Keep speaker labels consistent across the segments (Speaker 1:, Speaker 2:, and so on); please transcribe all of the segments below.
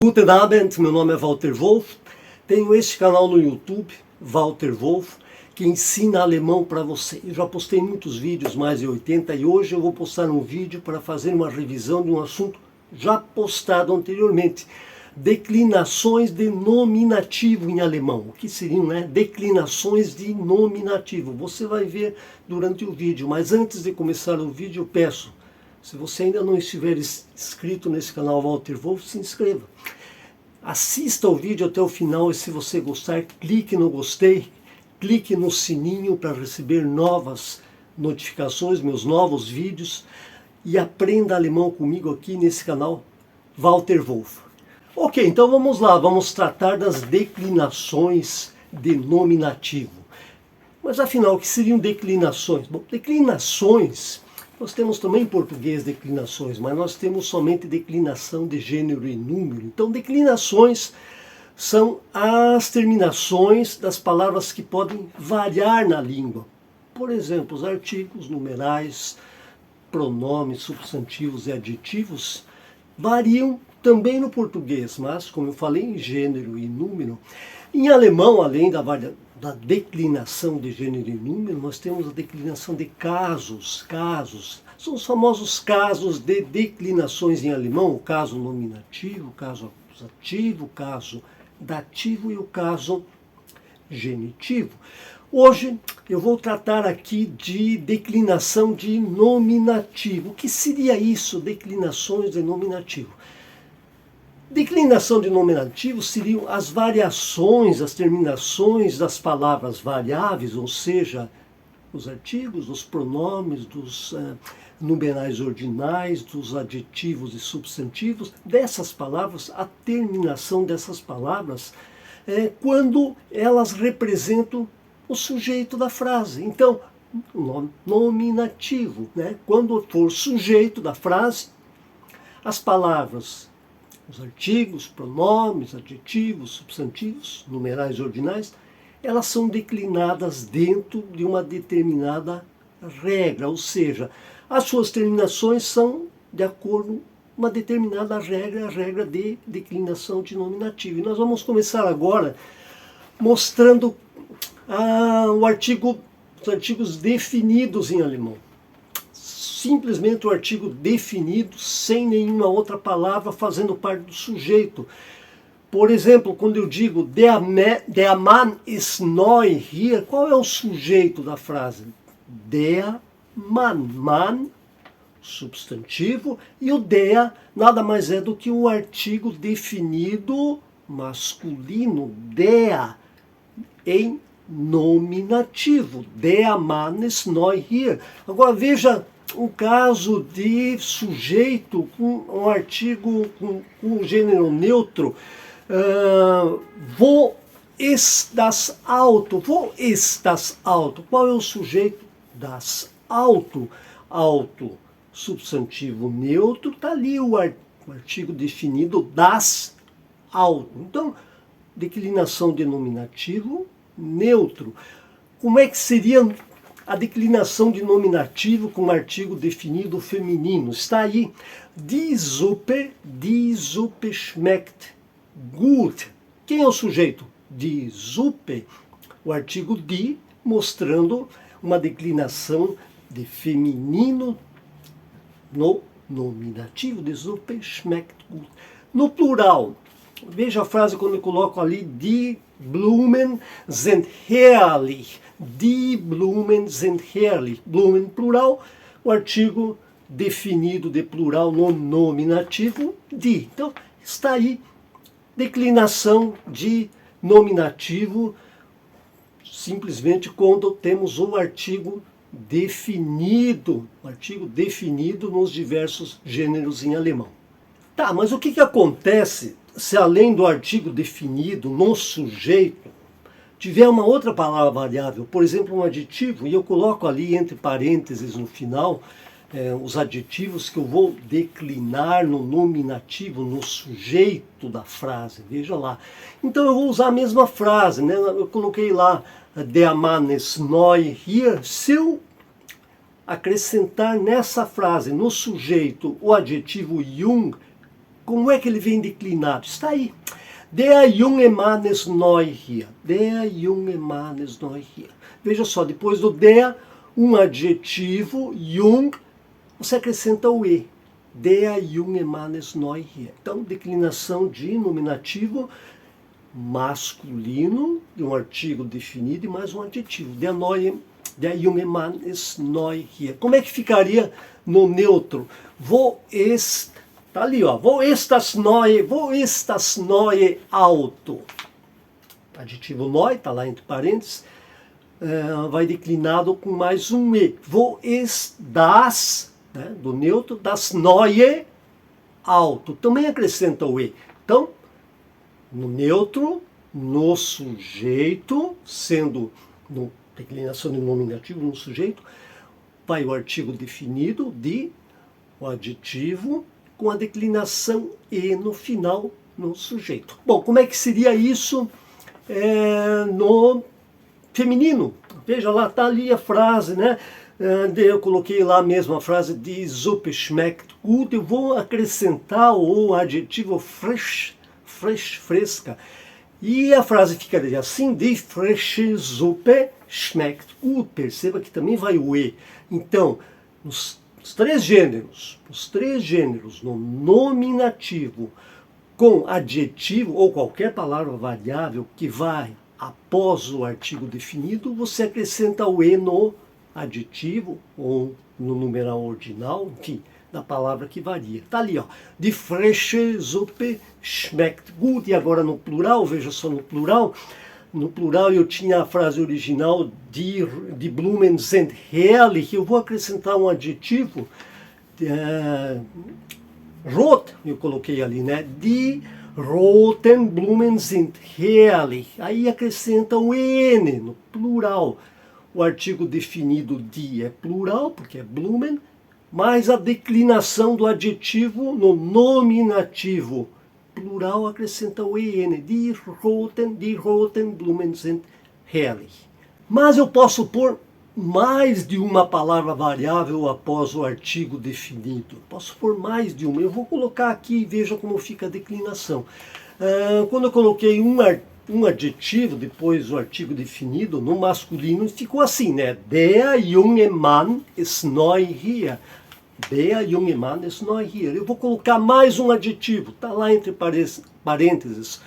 Speaker 1: Guten Abend, meu nome é Walter Wolf, tenho este canal no YouTube, Walter Wolf, que ensina alemão para você. Eu já postei muitos vídeos, mais de 80, e hoje eu vou postar um vídeo para fazer uma revisão de um assunto já postado anteriormente. Declinações de nominativo em alemão. O que seriam, né? Declinações de nominativo. Você vai ver durante o vídeo, mas antes de começar o vídeo eu peço, se você ainda não estiver inscrito nesse canal Walter Wolf, se inscreva. Assista o vídeo até o final e se você gostar, clique no gostei, clique no sininho para receber novas notificações, meus novos vídeos, e aprenda alemão comigo aqui nesse canal Walter Wolf. Ok, então vamos lá, vamos tratar das declinações de nominativo. Mas afinal, o que seriam declinações? Bom, declinações... Nós temos também em português declinações, mas nós temos somente declinação de gênero e número. Então, declinações são as terminações das palavras que podem variar na língua. Por exemplo, os artigos, numerais, pronomes, substantivos e adjetivos variam também no português, mas, como eu falei, em gênero e número. Em alemão, além da declinação de gênero e número, nós temos a declinação de casos. São os famosos casos de declinações em alemão, o caso nominativo, o caso acusativo, o caso dativo e o caso genitivo. Hoje eu vou tratar aqui de declinação de nominativo. O que seria isso, declinações de nominativo? Declinação de nominativo seriam as variações, as terminações das palavras variáveis, ou seja, os artigos, os pronomes, dos numerais ordinais, dos adjetivos e substantivos, dessas palavras, a terminação dessas palavras, quando elas representam o sujeito da frase. Então, nominativo, né? Quando for sujeito da frase, as palavras, os artigos, pronomes, adjetivos, substantivos, numerais ordinais, elas são declinadas dentro de uma determinada regra, ou seja, as suas terminações são de acordo com uma determinada regra, a regra de declinação de nominativo. E nós vamos começar agora mostrando os artigos definidos em alemão. Simplesmente o artigo definido, sem nenhuma outra palavra fazendo parte do sujeito. Por exemplo, quando eu digo der Mann ist neu hier, qual é o sujeito da frase? Der Mann. Mann, substantivo, e o der nada mais é do que o artigo definido masculino, der, em nominativo. Der Mann ist neu hier. Agora veja um caso de sujeito com um artigo com um gênero neutro. Wo ist das Auto? Wo ist das Auto? Qual é o sujeito das Auto? Auto, substantivo neutro, está ali o artigo definido das Auto. Então, declinação de nominativo neutro. Como é que seria a declinação de nominativo com artigo definido feminino? Está aí. Die Suppe schmeckt gut. Quem é o sujeito? Die Suppe. O artigo die, mostrando uma declinação de feminino no nominativo. Die Suppe schmeckt gut. No plural, veja a frase quando eu coloco ali die Blumen sind herrlich. Die Blumen sind herrlich. Blumen plural, o artigo definido de plural no nominativo, die. Então, está aí declinação de nominativo, simplesmente quando temos o artigo definido nos diversos gêneros em alemão. Tá, mas o que acontece se além do artigo definido no sujeito, tiver uma outra palavra variável, por exemplo, um adjetivo, e eu coloco ali entre parênteses no final os adjetivos que eu vou declinar no nominativo, no sujeito da frase, veja lá. Então eu vou usar a mesma frase, né? Eu coloquei lá, der Mann ist neu hier. Se eu acrescentar nessa frase, no sujeito, o adjetivo jung, Como é que ele vem declinado? Está aí. Der junge Mann ist neu hier. Der junge Mann ist neu hier. Veja só, depois do der, um adjetivo, jung, você acrescenta o e. Der junge Mann ist neu hier. Então, declinação de nominativo masculino, de um artigo definido e mais um adjetivo. Der junge Mann ist neu hier. Como é que ficaria no neutro? Wo ist, tá ali, ó. Wo ist das neue Auto? Adjetivo neu, tá lá entre parênteses, vai declinado com mais um e. Wo ist das, né, do neutro, das neue Auto? Também acrescenta o e. Então, no neutro, no sujeito, sendo no declinação de nominativo no sujeito, vai o artigo definido de o adjetivo com a declinação e no final no sujeito. Bom, como é que seria isso no feminino? Veja lá, tá ali a frase, né? Eu coloquei lá mesmo a frase die Suppe schmeckt gut. Eu vou acrescentar o adjetivo frisch, fresca. E a frase ficaria assim: die frische Suppe schmeckt gut. Perceba que também vai o e. Então, os três gêneros, no nominativo, com adjetivo ou qualquer palavra variável que vai após o artigo definido, você acrescenta o e no adjetivo ou no numeral ordinal, enfim, da palavra que varia. Está ali, ó. Die frische Suppe schmeckt gut. E agora no plural, veja só no plural. No plural eu tinha a frase original, die Blumen sind herrlich. Eu vou acrescentar um adjetivo, rot, eu coloquei ali, né? Die roten Blumen sind herrlich. Aí acrescenta um en no plural. O artigo definido die é plural, porque é Blumen, mais a declinação do adjetivo no nominativo plural acrescenta o en. Die roten Blumen sind herrlich. Mas eu posso pôr mais de uma palavra variável após o artigo definido. Posso pôr mais de uma. Eu vou colocar aqui e veja como fica a declinação. Quando eu coloquei um adjetivo depois do artigo definido no masculino, ficou assim, né? Der junge Mann ist neu hier. Der junge Mann ist neu hier. Eu vou colocar mais um adjetivo, tá lá entre parênteses,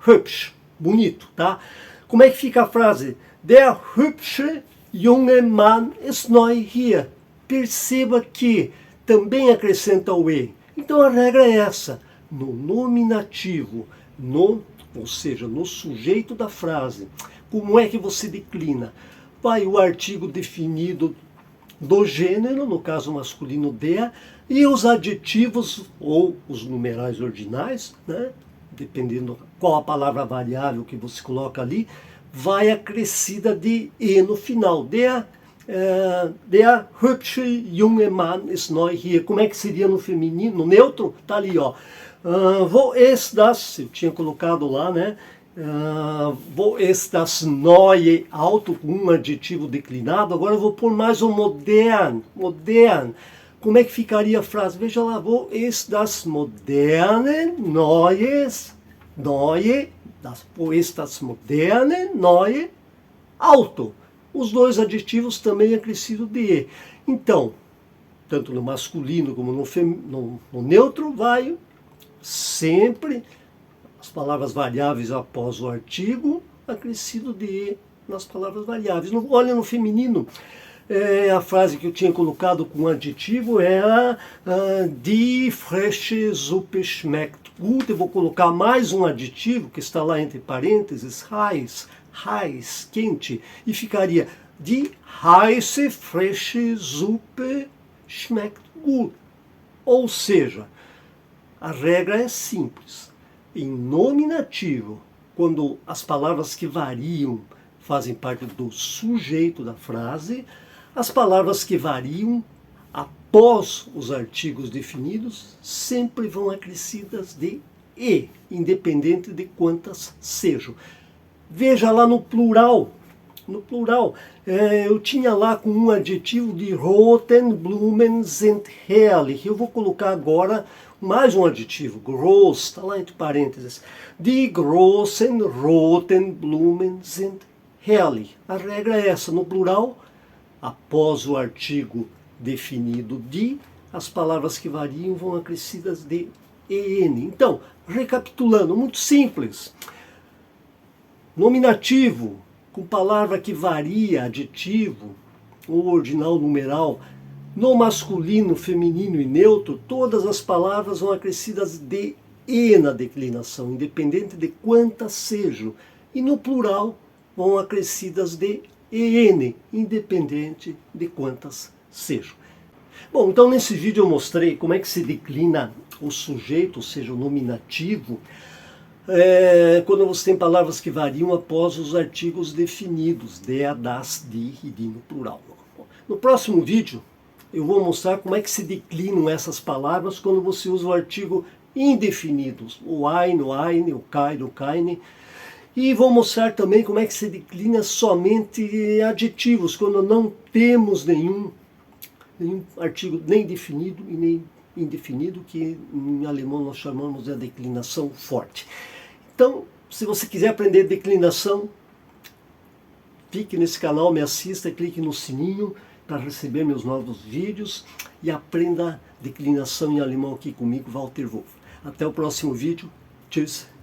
Speaker 1: hübsch, bonito, tá? Como é que fica a frase? Der hübsche junge Mann ist neu hier. Perceba que também acrescenta o e. Então a regra é essa, no nominativo, ou seja, no sujeito da frase. Como é que você declina? Vai o artigo definido do gênero, no caso masculino der, e os adjetivos ou os numerais ordinais, né? Dependendo qual a palavra variável que você coloca ali, vai acrescida de e no final. Der hübsche junge Mann ist neu hier. Como é que seria no feminino, no neutro? Tá ali, ó. Wo ist das? Eu tinha colocado lá, né? Wo ist das neue Auto, com um adjetivo declinado. Agora eu vou pôr mais um modern. Como é que ficaria a frase? Veja lá, wo ist das moderne, wo ist das moderne, neue Auto? Os dois adjetivos também acrescido de e. Então, tanto no masculino como no neutro, vai sempre as palavras variáveis após o artigo, acrescido de e nas palavras variáveis. Olha no feminino, a frase que eu tinha colocado com adjetivo era die frische Suppe schmeckt gut. Eu vou colocar mais um adjetivo que está lá entre parênteses, heiß, quente, e ficaria die heiße frische Suppe schmeckt gut. Ou seja, a regra é simples. Em nominativo, quando as palavras que variam fazem parte do sujeito da frase, as palavras que variam após os artigos definidos sempre vão acrescidas de e, independente de quantas sejam. Veja lá no plural. Eu tinha lá com um adjetivo de roten Blumen sind herrlich. Eu vou colocar agora mais um adjetivo, groß, está lá entre parênteses. Die großen roten Blumen sind herrlich. A regra é essa, no plural, após o artigo definido de, as palavras que variam vão acrescidas de en. Então, recapitulando, muito simples. Nominativo, com palavra que varia, adjetivo, ou ordinal numeral, no masculino, feminino e neutro, todas as palavras vão acrescidas de e na declinação, independente de quantas sejam. E no plural, vão acrescidas de en, independente de quantas sejam. Bom, então nesse vídeo eu mostrei como é que se declina o sujeito, ou seja, o nominativo, quando você tem palavras que variam após os artigos definidos, der, das, die e die no plural. No próximo vídeo, eu vou mostrar como é que se declinam essas palavras quando você usa o artigo indefinidos, o ein, o eine, o kein, o keine. E vou mostrar também como é que se declina somente adjetivos, quando não temos nenhum artigo nem definido e nem indefinido, que em alemão nós chamamos de a declinação forte. Então, se você quiser aprender declinação, fique nesse canal, me assista, clique no sininho para receber meus novos vídeos e aprenda declinação em alemão aqui comigo, Walter Wolf. Até o próximo vídeo. Tschüss.